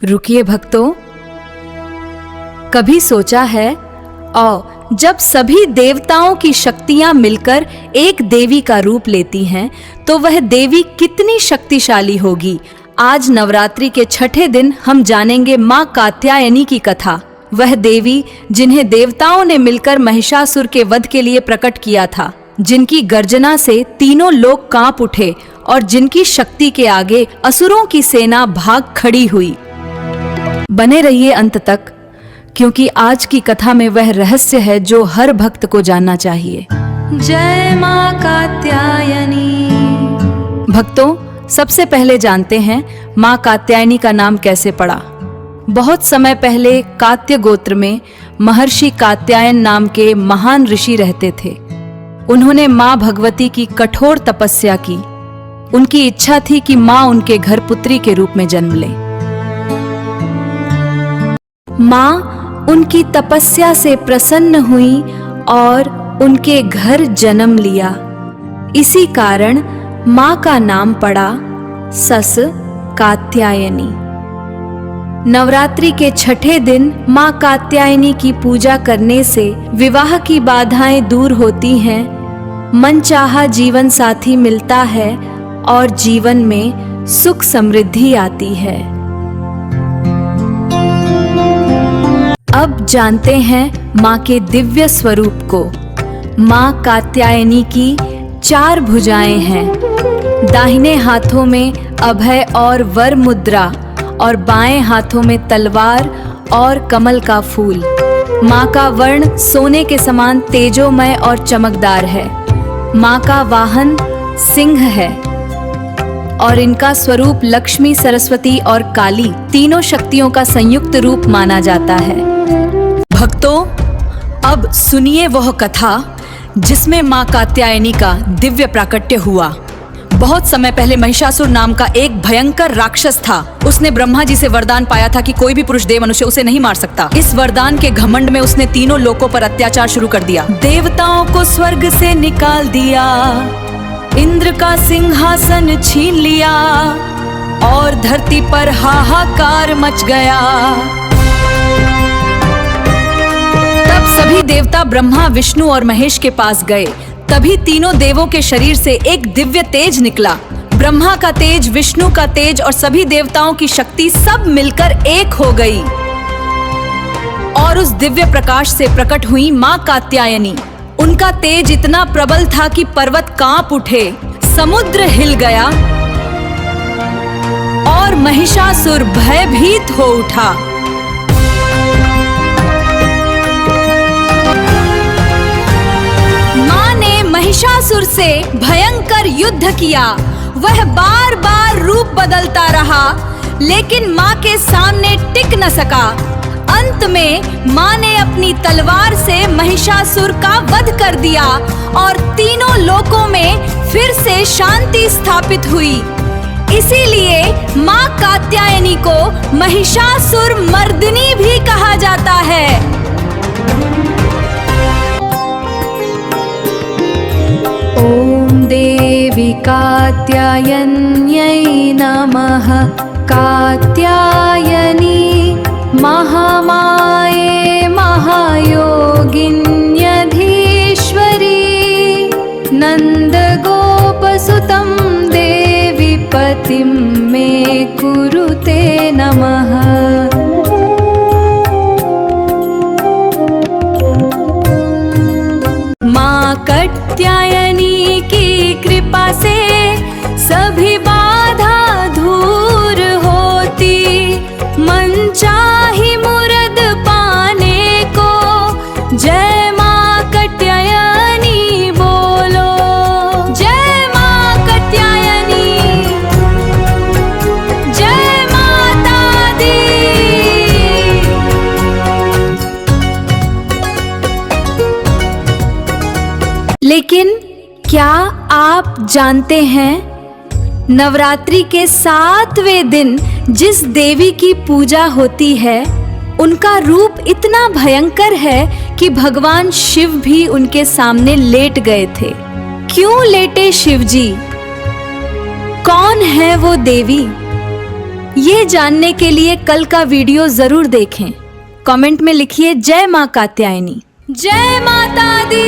रुकिए भक्तों, कभी सोचा है जब सभी देवताओं की शक्तियां मिलकर एक देवी का रूप लेती हैं तो वह देवी कितनी शक्तिशाली होगी। आज नवरात्रि के छठे दिन हम जानेंगे मां कात्यायनी की कथा। वह देवी जिन्हें देवताओं ने मिलकर महिषासुर के वध के लिए प्रकट किया था, जिनकी गर्जना से तीनों लोग कांप उठे और जिनकी शक्ति के आगे असुरों की सेना भाग खड़ी हुई। बने रहिए अंत तक, क्योंकि आज की कथा में वह रहस्य है जो हर भक्त को जानना चाहिए। जय मां कात्यायनी। भक्तों, सबसे पहले जानते हैं मां कात्यायनी का नाम कैसे पड़ा। बहुत समय पहले कात्य गोत्र में महर्षि कात्यायन नाम के महान ऋषि रहते थे। उन्होंने मां भगवती की कठोर तपस्या की। उनकी इच्छा थी कि मां उनके घर पुत्री के रूप में जन्म ले। मां उनकी तपस्या से प्रसन्न हुई और उनके घर जन्म लिया। इसी कारण मां का नाम पड़ा सस कात्यायनी। नवरात्रि के छठे दिन मां कात्यायनी की पूजा करने से विवाह की बाधाएं दूर होती हैं, मनचाहा जीवन साथी मिलता है और जीवन में सुख समृद्धि आती है। अब जानते हैं मां के दिव्य स्वरूप को। मां कात्यायनी की 4 भुजाएं हैं। दाहिने हाथों में अभय और वर मुद्रा और बाएं हाथों में तलवार और कमल का फूल। मां का वर्ण सोने के समान तेजोमय और चमकदार है। मां का वाहन सिंह है और इनका स्वरूप लक्ष्मी, सरस्वती और काली तीनों शक्तियों का संयुक्त रूप माना जाता है। भक्तों, अब सुनिए वह कथा जिसमें मां कात्यायनी का दिव्य प्राकट्य हुआ। बहुत समय पहले महिषासुर नाम का एक भयंकर राक्षस था। उसने ब्रह्मा जी से वरदान पाया था कि कोई भी पुरुष देव मनुष्य उसे नहीं मार सकता। इस वरदान के घमंड में उसने तीनों लोकों पर अत्याचार शुरू कर दिया। देवताओं को स्वर्ग से निकाल दिया, इंद्र का सिंहासन छीन लिया और धरती पर हाहाकार मच गया। तब सभी देवता ब्रह्मा, विष्णु और महेश के पास गए। तभी तीनों देवों के शरीर से एक दिव्य तेज निकला। ब्रह्मा का तेज, विष्णु का तेज और सभी देवताओं की शक्ति सब मिलकर एक हो गई और उस दिव्य प्रकाश से प्रकट हुई मां कात्यायनी। उनका तेज इतना प्रबल था कि पर्वत कांप उठे, समुद्र हिल गया और महिषासुर भयभीत हो उठा। मां ने महिषासुर से भयंकर युद्ध किया। वह बार बार रूप बदलता रहा, लेकिन मां के सामने टिक न सका। अंत में मां ने अपनी तलवार से महिषासुर का वध कर दिया और तीनों लोकों में फिर से शांति स्थापित हुई। इसीलिए मां कात्यायनी को महिषासुर मर्दिनी भी कहा जाता है। ओम देवी कात्यायन्यै नमः। कात्यायनी महामाये महायोगिन्यधीश्वरी, नन्दगोपसुतं देवी पतिं मे कुरुते नमः। मां कात्यायनी की कृपा से सभी बाधा दूर होती, मन चाही मुराद पाने को जय मां कात्यायनी बोलो। जय मां कात्यायनी, जय माता दी। लेकिन क्या आप जानते हैं, नवरात्रि के 7वें दिन जिस देवी की पूजा होती है, उनका रूप इतना भयंकर है कि भगवान शिव भी उनके सामने लेट गए थे। क्यों लेटे शिव जी? कौन है वो देवी? ये जानने के लिए कल का वीडियो जरूर देखें। कमेंट में लिखिए जय मां कात्यायनी। जय माता दी।